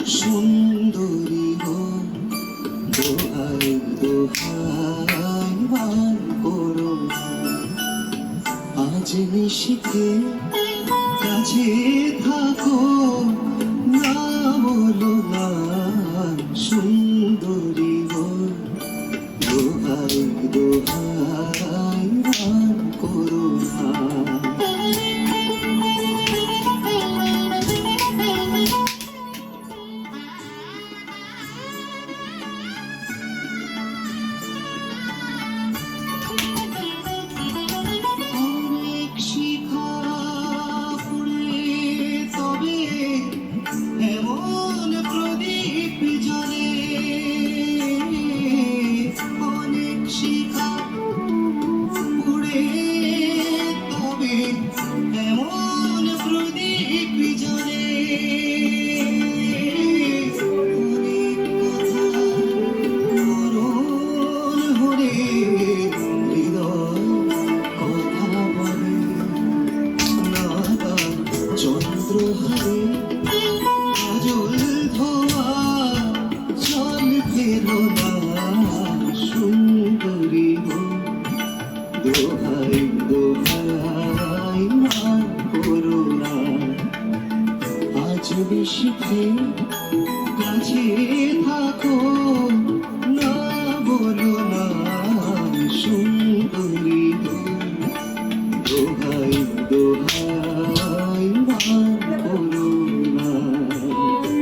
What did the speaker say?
সুন্দরী গো দোহাই দোহাই বার করো আজ নিশিতে কাছে থাকো না বলো না সুন্দরী গো দোহাই দোহাই বার করো না এমন প্রদীপ জ্বলে অনেক শিখা পুড়ে তবে এমন প্রদীপ জ্বলে অনেক কথা মরণ হলে হৃদয় কথা বলে নাগা চন্দ্রহারে কাজল ধোয়া জল ফেরো না সুন্দরী গো দোহাই দোহাই মা করো না আজ বেশিতে কাছে থাকো